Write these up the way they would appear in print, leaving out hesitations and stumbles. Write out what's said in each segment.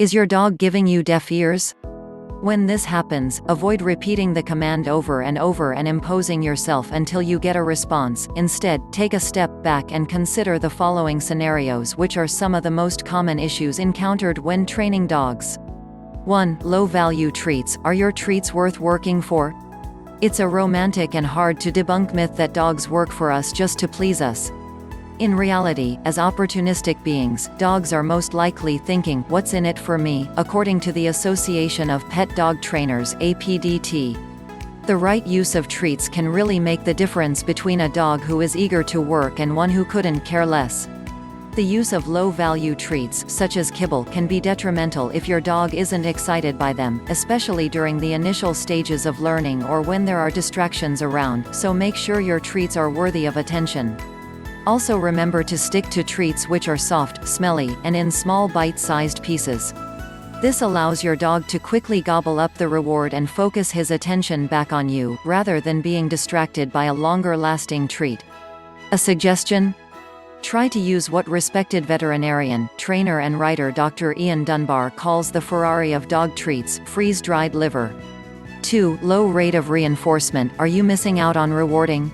Is your dog giving you deaf ears? When this happens, avoid repeating the command over and over and imposing yourself until you get a response. Instead, take a step back and consider the following scenarios, which are some of the most common issues encountered when training dogs. 1. Low-value treats. Are your treats worth working for? It's a romantic and hard-to-debunk myth that dogs work for us just to please us. In reality, as opportunistic beings, dogs are most likely thinking, "What's in it for me?" according to the Association of Pet Dog Trainers (APDT). The right use of treats can really make the difference between a dog who is eager to work and one who couldn't care less. The use of low-value treats, such as kibble, can be detrimental if your dog isn't excited by them, especially during the initial stages of learning or when there are distractions around, so make sure your treats are worthy of attention. Also remember to stick to treats which are soft, smelly, and in small bite-sized pieces. This allows your dog to quickly gobble up the reward and focus his attention back on you, rather than being distracted by a longer-lasting treat. A suggestion? Try to use what respected veterinarian, trainer and writer Dr. Ian Dunbar calls the Ferrari of dog treats: freeze-dried liver. 2. Low rate of reinforcement. Are you missing out on rewarding?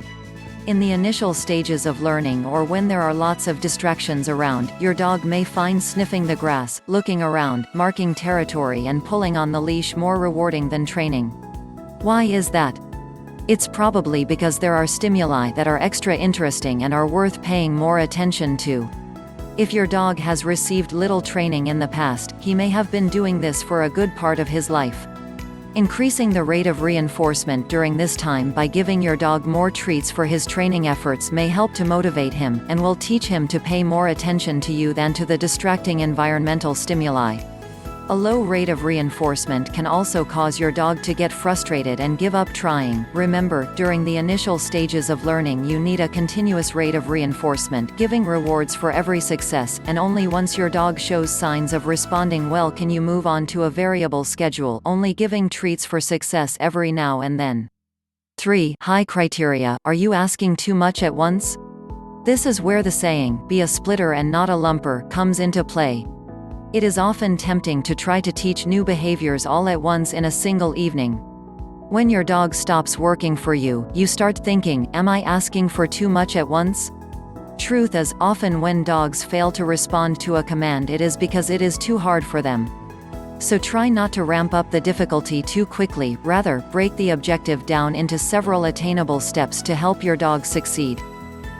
In the initial stages of learning or when there are lots of distractions around, your dog may find sniffing the grass, looking around, marking territory and pulling on the leash more rewarding than training. Why is that? It's probably because there are stimuli that are extra interesting and are worth paying more attention to. If your dog has received little training in the past, he may have been doing this for a good part of his life. Increasing the rate of reinforcement during this time by giving your dog more treats for his training efforts may help to motivate him, and will teach him to pay more attention to you than to the distracting environmental stimuli. A low rate of reinforcement can also cause your dog to get frustrated and give up trying. Remember, during the initial stages of learning you need a continuous rate of reinforcement, giving rewards for every success, and only once your dog shows signs of responding well can you move on to a variable schedule, only giving treats for success every now and then. 3. High criteria. Are you asking too much at once? This is where the saying, "Be a splitter and not a lumper," comes into play. It is often tempting to try to teach new behaviors all at once in a single evening. When your dog stops working for you, you start thinking, "Am I asking for too much at once?" Truth is, often when dogs fail to respond to a command it is because it is too hard for them. So try not to ramp up the difficulty too quickly, rather, break the objective down into several attainable steps to help your dog succeed.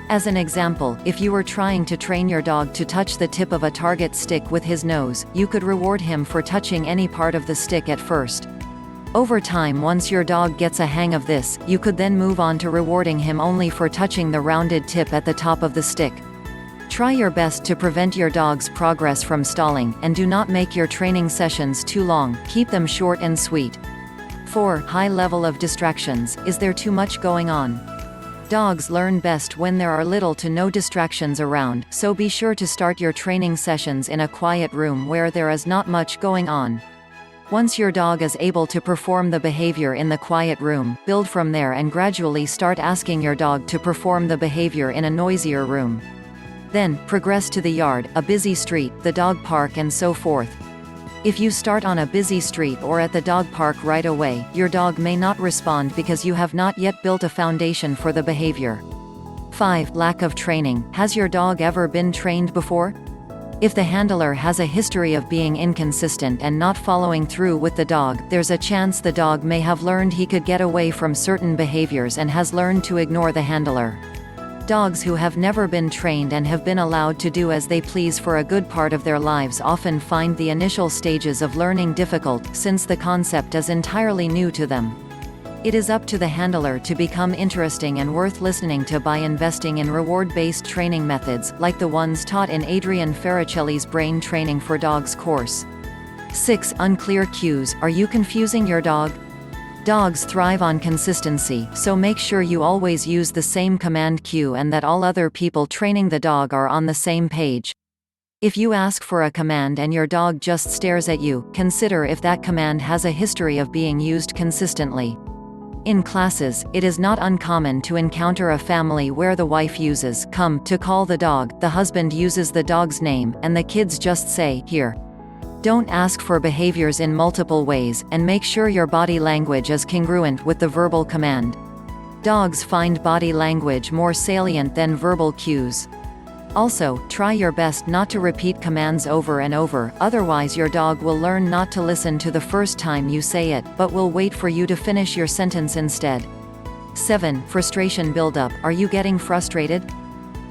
As an example, if you were trying to train your dog to touch the tip of a target stick with his nose, you could reward him for touching any part of the stick at first. Over time, once your dog gets a hang of this, you could then move on to rewarding him only for touching the rounded tip at the top of the stick. Try your best to prevent your dog's progress from stalling, and do not make your training sessions too long, keep them short and sweet. 4. High level of distractions. Is there too much going on? Dogs learn best when there are little to no distractions around, so be sure to start your training sessions in a quiet room where there is not much going on. Once your dog is able to perform the behavior in the quiet room, build from there and gradually start asking your dog to perform the behavior in a noisier room. Then, progress to the yard, a busy street, the dog park and so forth. If you start on a busy street or at the dog park right away, your dog may not respond because you have not yet built a foundation for the behavior. 5. Lack of training. Has your dog ever been trained before? If the handler has a history of being inconsistent and not following through with the dog, there's a chance the dog may have learned he could get away from certain behaviors and has learned to ignore the handler. Dogs who have never been trained and have been allowed to do as they please for a good part of their lives often find the initial stages of learning difficult, since the concept is entirely new to them. It is up to the handler to become interesting and worth listening to by investing in reward-based training methods, like the ones taught in Adrienne Farricelli's Brain Training for Dogs course. 6. Unclear cues. Are you confusing your dog? Dogs thrive on consistency, so make sure you always use the same command cue and that all other people training the dog are on the same page. If you ask for a command and your dog just stares at you, consider if that command has a history of being used consistently. In classes, it is not uncommon to encounter a family where the wife uses "come" to call the dog, the husband uses the dog's name, and the kids just say "here." Don't ask for behaviors in multiple ways, and make sure your body language is congruent with the verbal command. Dogs find body language more salient than verbal cues. Also, try your best not to repeat commands over and over, otherwise your dog will learn not to listen to the first time you say it, but will wait for you to finish your sentence instead. 7. Frustration buildup. Are you getting frustrated?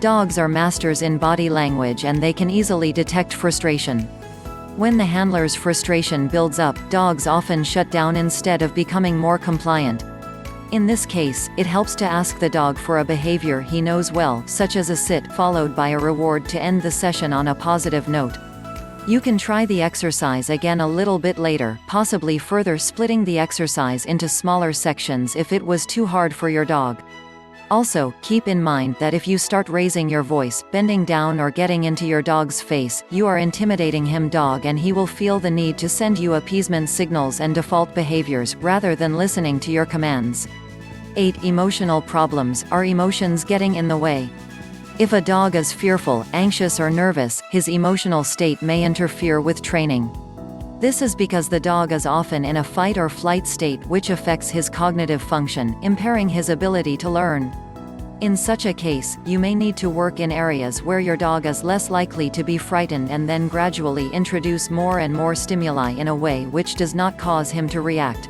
Dogs are masters in body language and they can easily detect frustration. When the handler's frustration builds up, dogs often shut down instead of becoming more compliant. In this case, it helps to ask the dog for a behavior he knows well, such as a sit, followed by a reward to end the session on a positive note. You can try the exercise again a little bit later, possibly further splitting the exercise into smaller sections if it was too hard for your dog. Also, keep in mind that if you start raising your voice, bending down or getting into your dog's face, you are intimidating him dog and he will feel the need to send you appeasement signals and default behaviors, rather than listening to your commands. 8. Emotional problems. Are emotions getting in the way? If a dog is fearful, anxious or nervous, his emotional state may interfere with training. This is because the dog is often in a fight or flight state which affects his cognitive function, impairing his ability to learn. In such a case, you may need to work in areas where your dog is less likely to be frightened and then gradually introduce more and more stimuli in a way which does not cause him to react.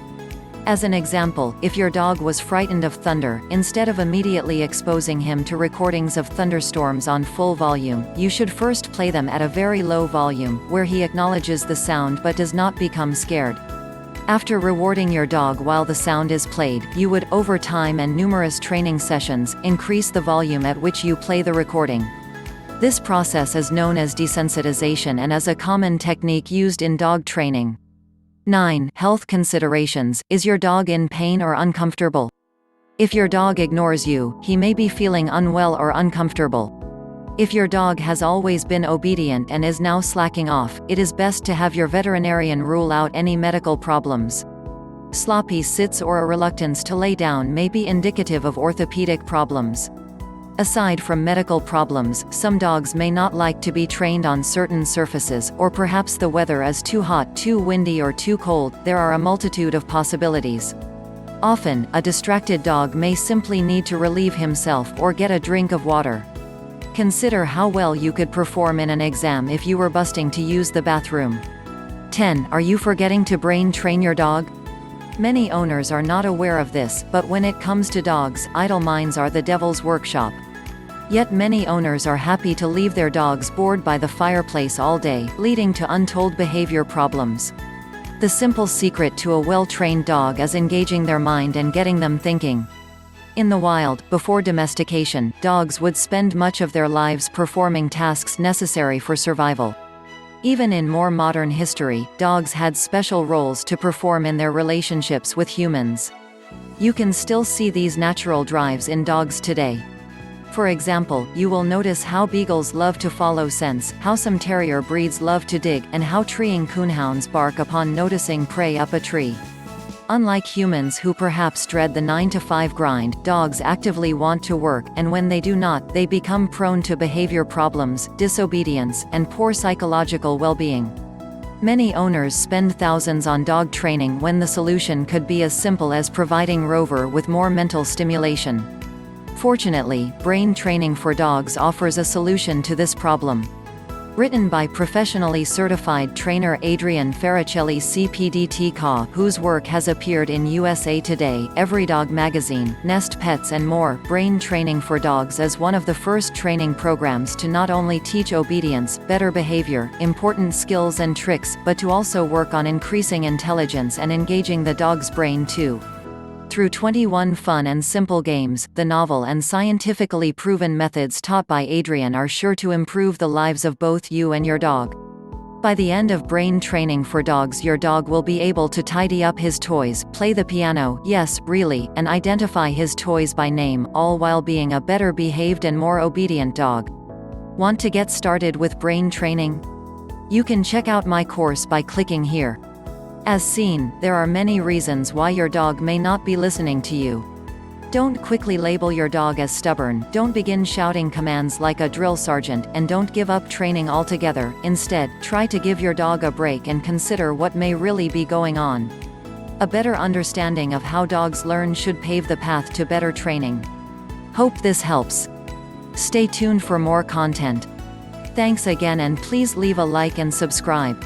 As an example, if your dog was frightened of thunder, instead of immediately exposing him to recordings of thunderstorms on full volume, you should first play them at a very low volume, where he acknowledges the sound but does not become scared. After rewarding your dog while the sound is played, you would, over time and numerous training sessions, increase the volume at which you play the recording. This process is known as desensitization and is a common technique used in dog training. 9. Health considerations. Is your dog in pain or uncomfortable? If your dog ignores you, he may be feeling unwell or uncomfortable. If your dog has always been obedient and is now slacking off, it is best to have your veterinarian rule out any medical problems. Sloppy sits or a reluctance to lay down may be indicative of orthopedic problems. Aside from medical problems, some dogs may not like to be trained on certain surfaces, or perhaps the weather is too hot, too windy or too cold. There are a multitude of possibilities. Often, a distracted dog may simply need to relieve himself or get a drink of water. Consider how well you could perform in an exam if you were busting to use the bathroom. 10. Are you forgetting to brain train your dog? Many owners are not aware of this, but when it comes to dogs, idle minds are the devil's workshop. Yet many owners are happy to leave their dogs bored by the fireplace all day, leading to untold behavior problems. The simple secret to a well-trained dog is engaging their mind and getting them thinking. In the wild, before domestication, dogs would spend much of their lives performing tasks necessary for survival. Even in more modern history, dogs had special roles to perform in their relationships with humans. You can still see these natural drives in dogs today. For example, you will notice how beagles love to follow scents, how some terrier breeds love to dig, and how treeing coonhounds bark upon noticing prey up a tree. Unlike humans who perhaps dread the 9-to-5 grind, dogs actively want to work, and when they do not, they become prone to behavior problems, disobedience, and poor psychological well-being. Many owners spend thousands on dog training when the solution could be as simple as providing Rover with more mental stimulation. Fortunately, brain training for dogs offers a solution to this problem. Written by professionally certified trainer Adrienne Farricelli CPDT-KA, whose work has appeared in USA Today, EveryDog Magazine, Nest Pets and more, Brain Training for Dogs is one of the first training programs to not only teach obedience, better behavior, important skills and tricks, but to also work on increasing intelligence and engaging the dog's brain too. Through 21 fun and simple games, the novel and scientifically proven methods taught by Adrienne are sure to improve the lives of both you and your dog. By the end of Brain Training for Dogs, your dog will be able to tidy up his toys, play the piano, yes, really, and identify his toys by name, all while being a better behaved and more obedient dog. Want to get started with brain training? You can check out my course by clicking here. As seen, there are many reasons why your dog may not be listening to you. Don't quickly label your dog as stubborn, don't begin shouting commands like a drill sergeant, and don't give up training altogether. Instead, try to give your dog a break and consider what may really be going on. A better understanding of how dogs learn should pave the path to better training. Hope this helps. Stay tuned for more content. Thanks again, and please leave a like and subscribe.